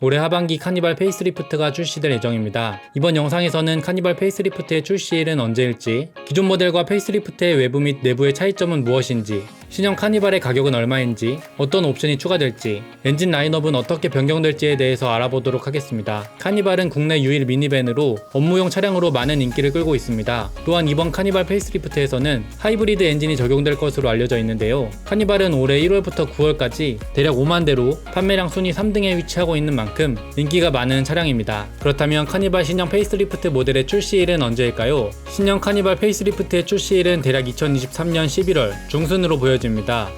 올해 하반기 카니발 페이스리프트가 출시될 예정입니다. 이번 영상에서는 카니발 페이스리프트의 출시일은 언제일지, 기존 모델과 페이스리프트의 외부 및 내부의 차이점은 무엇인지, 신형 카니발의 가격은 얼마인지, 어떤 옵션이 추가될지, 엔진 라인업은 어떻게 변경될지에 대해서 알아보도록 하겠습니다. 카니발은 국내 유일 미니밴으로 업무용 차량으로 많은 인기를 끌고 있습니다. 또한 이번 카니발 페이스리프트에서는 하이브리드 엔진이 적용될 것으로 알려져 있는데요. 카니발은 올해 1월부터 9월까지 대략 5만 대로 판매량 순위 3등에 위치하고 있는 만큼 인기가 많은 차량입니다. 그렇다면 카니발 신형 페이스리프트 모델의 출시일은 언제일까요? 신형 카니발 페이스리프트의 출시일은 대략 2023년 11월 중순으로 보여집니다.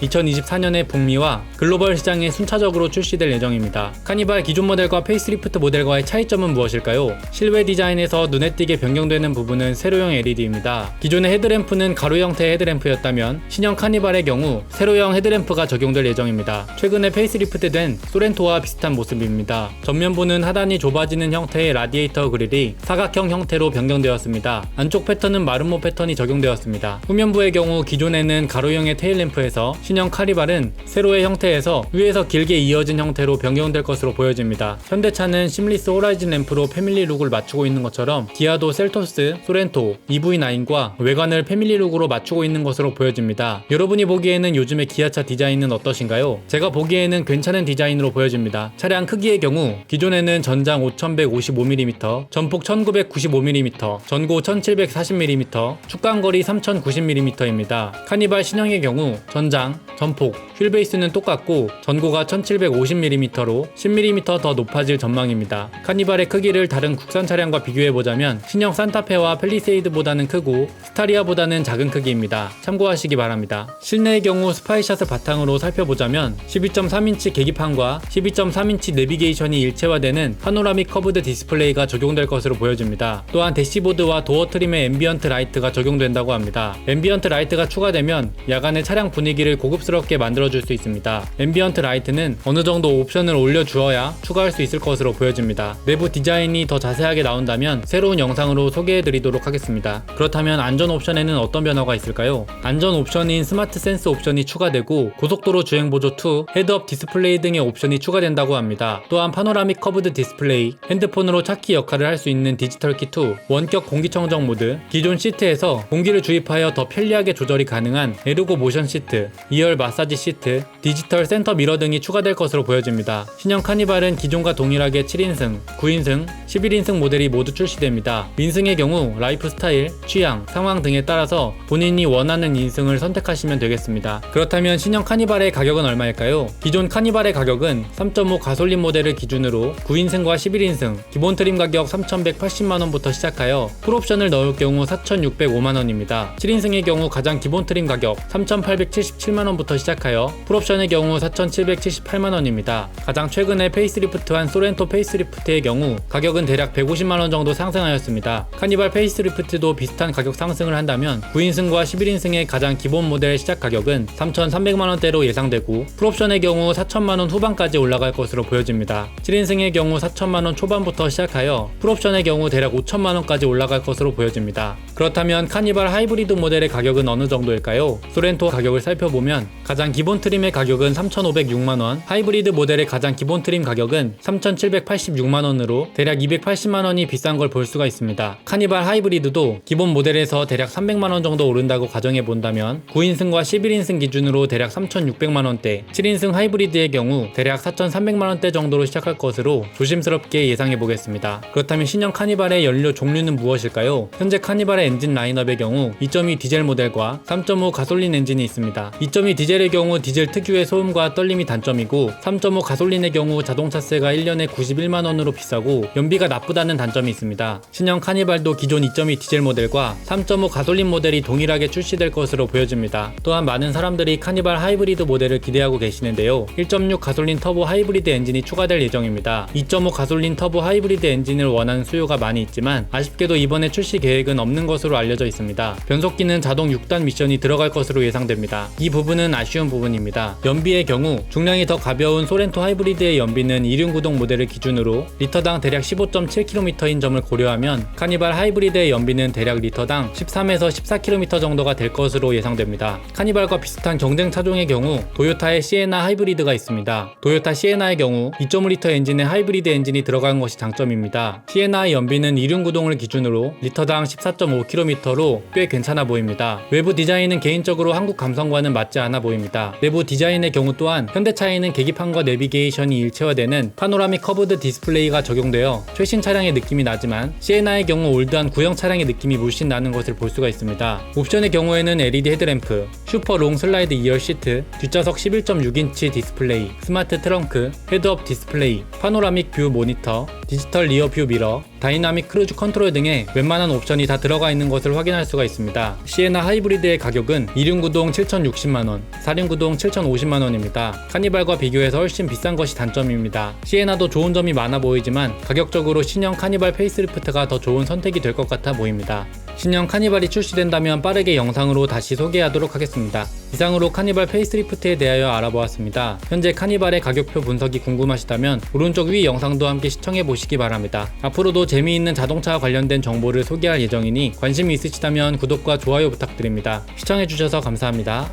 2024년에 북미와 글로벌 시장에 순차적으로 출시될 예정입니다. 카니발 기존 모델과 페이스리프트 모델과의 차이점은 무엇일까요? 실외 디자인에서 눈에 띄게 변경되는 부분은 세로형 LED입니다. 기존의 헤드램프는 가로 형태의 헤드램프였다면 신형 카니발의 경우 세로형 헤드램프가 적용될 예정입니다. 최근에 페이스리프트된 소렌토와 비슷한 모습입니다. 전면부는 하단이 좁아지는 형태의 라디에이터 그릴이 사각형 형태로 변경되었습니다. 안쪽 패턴은 마름모 패턴이 적용되었습니다. 후면부의 경우 기존에는 가로형의 테일램프에서 신형 카니발은 세로의 형태에서 위에서 길게 이어진 형태로 변경될 것으로 보여집니다. 현대차는 심리스 호라이즌 램프로 패밀리 룩을 맞추고 있는 것처럼 기아도 셀토스, 소렌토, EV9과 외관을 패밀리 룩으로 맞추고 있는 것으로 보여집니다. 여러분이 보기에는 요즘의 기아차 디자인은 어떠신가요? 제가 보기에는 괜찮은 디자인으로 보여집니다. 차량 크기의 경우 기존에는 전장 5155mm, 전폭 1995mm, 전고 1740mm, 축간거리 3090mm입니다. 카니발 신형의 경우 전장, 전폭, 휠베이스는 똑같고 전고가 1750mm로 10mm 더 높아질 전망입니다. 카니발의 크기를 다른 국산 차량과 비교해보자면 신형 산타페와 펠리세이드보다는 크고 스타리아보다는 작은 크기입니다. 참고하시기 바랍니다. 실내의 경우 스파이샷을 바탕으로 살펴보자면 12.3인치 계기판과 12.3인치 내비게이션이 일체화되는 파노라믹 커브드 디스플레이가 적용될 것으로 보여집니다. 또한 대시보드와 도어 트림에 앰비언트 라이트가 적용된다고 합니다. 앰비언트 라이트가 추가되면 야간의 차량 분위기를 고급스럽게 만들어줄 수 있습니다. 앰비언트 라이트는 어느 정도 옵션을 올려주어야 추가할 수 있을 것으로 보여집니다. 내부 디자인이 더 자세하게 나온다면 새로운 영상으로 소개해드리도록 하겠습니다. 그렇다면 안전 옵션에는 어떤 변화가 있을까요? 안전 옵션인 스마트 센스 옵션이 추가되고 고속도로 주행 보조 2, 헤드업 디스플레이 등의 옵션이 추가된다고 합니다. 또한 파노라믹 커브드 디스플레이, 핸드폰으로 찾기 역할을 할 수 있는 디지털 키 2, 원격 공기청정 모드, 기존 시트에서 공기를 주입하여 더 편리하게 조절이 가능한 에르고 모션 시트, 2열 마사지 시트, 디지털 센터 미러 등이 추가될 것으로 보여집니다. 신형 카니발은 기존과 동일하게 7인승, 9인승, 11인승 모델이 모두 출시됩니다. 인승의 경우 라이프 스타일, 취향, 상황 등에 따라서 본인이 원하는 인승을 선택하시면 되겠습니다. 그렇다면 신형 카니발의 가격은 얼마일까요? 기존 카니발의 가격은 3.5 가솔린 모델을 기준으로 9인승과 11인승, 기본 트림 가격 3,180만원부터 시작하여 풀옵션을 넣을 경우 4,605만원입니다. 7인승의 경우 가장 기본 트림 가격 3,877만원부터 시작하여 풀옵션의 경우 4,778만원입니다. 가장 최근에 페이스리프트한 소렌토 페이스리프트의 경우 가격은 대략 150만원 정도 상승하였습니다. 카니발 페이스리프트도 비슷한 가격 상승을 한다면 9인승과 11인승의 가장 기본 모델 시작 가격은 3,300만원대로 예상되고 풀옵션의 경우 4,000만원 후반까지 올라갈 것으로 보여집니다. 7인승의 경우 4,000만원 초반부터 시작하여 풀옵션의 경우 대략 5,000만원까지 올라갈 것으로 보여집니다. 그렇다면 카니발 하이브리드 모델의 가격은 어느 정도일까요? 소렌토 가격을 살펴보면 가장 기본 트림의 가격은 3,506만원, 하이브리드 모델의 가장 기본 트림 가격은 3,786만원으로 대략 280만원이 비싼 걸 볼 수가 있습니다. 카니발 하이브리드도 기본 모델에서 대략 300만원 정도 오른다고 가정해본다면 9인승과 11인승 기준으로 대략 3,600만원대, 7인승 하이브리드의 경우 대략 4,300만원대 정도로 시작할 것으로 조심스럽게 예상해보겠습니다. 그렇다면 신형 카니발의 연료 종류는 무엇일까요? 현재 카니발의 엔진 라인업의 경우 2.2 디젤 모델과 3.5 가솔린 엔진이 있습니다. 2.2 디젤의 경우 디젤 특유의 소음과 떨림이 단점이고 3.5 가솔린의 경우 자동차세가 1년에 91만원으로 비싸고 연비가 나쁘다는 단점이 있습니다. 신형 카니발도 기존 2.2 디젤 모델과 3.5 가솔린 모델이 동일하게 출시될 것으로 보여집니다. 또한 많은 사람들이 카니발 하이브리드 모델을 기대하고 계시는데요. 1.6 가솔린 터보 하이브리드 엔진이 추가될 예정입니다. 2.5 가솔린 터보 하이브리드 엔진을 원하는 수요가 많이 있지만 아쉽게도 이번에 출시 계획은 없는 것으로 알려져 있습니다. 변속기는 자동 6단 미션이 들어갈 것으로 예상됩니다. 이 부분은 아쉬운 부분입니다. 연비의 경우 중량이 더 가벼운 소렌토 하이브리드의 연비는 2륜구동 모델을 기준으로 리터당 대략 15.7km인 점을 고려하면 카니발 하이브리드의 연비는 대략 리터당 13에서 14km 정도가 될 것으로 예상됩니다. 카니발과 비슷한 경쟁 차종의 경우 도요타의 시에나 하이브리드가 있습니다. 도요타 시에나의 경우 2.5L 엔진의 하이브리드 엔진이 들어간 것이 장점입니다. 시에나의 연비는 2륜구동을 기준으로 리터당 14.5km로 꽤 괜찮아 보입니다. 외부 디자인은 개인적으로 한국 감성과는 맞지 않아 보입니다. 내부 디자인의 경우 또한 현대차에는 계기판과 내비게이션이 일체화되는 파노라믹 커브드 디스플레이가 적용되어 최신 차량의 느낌이 나지만 시에나의 경우 올드한 구형 차량의 느낌이 물씬 나는 것을 볼 수가 있습니다. 옵션의 경우에는 LED 헤드램프, 슈퍼 롱 슬라이드 2열 시트, 뒷좌석 11.6인치 디스플레이, 스마트 트렁크, 헤드업 디스플레이, 파노라믹 뷰 모니터, 디지털 리어 뷰 미러, 다이나믹 크루즈 컨트롤 등의 웬만한 옵션이 다 들어가 있는 것을 확인할 수가 있습니다. 시에나 하이브리드의 가격은 2륜구동 7,060만원, 4륜구동 7,050만원입니다. 카니발과 비교해서 훨씬 비싼 것이 단점입니다. 시에나도 좋은 점이 많아 보이지만 가격적으로 신형 카니발 페이스리프트가 더 좋은 선택이 될 것 같아 보입니다. 신형 카니발이 출시된다면 빠르게 영상으로 다시 소개하도록 하겠습니다. 이상으로 카니발 페이스리프트에 대하여 알아보았습니다. 현재 카니발의 가격표 분석이 궁금하시다면 오른쪽 위 영상도 함께 시청해 보시기 바랍니다. 앞으로도 재미있는 자동차와 관련된 정보를 소개할 예정이니 관심이 있으시다면 구독과 좋아요 부탁드립니다. 시청해주셔서 감사합니다.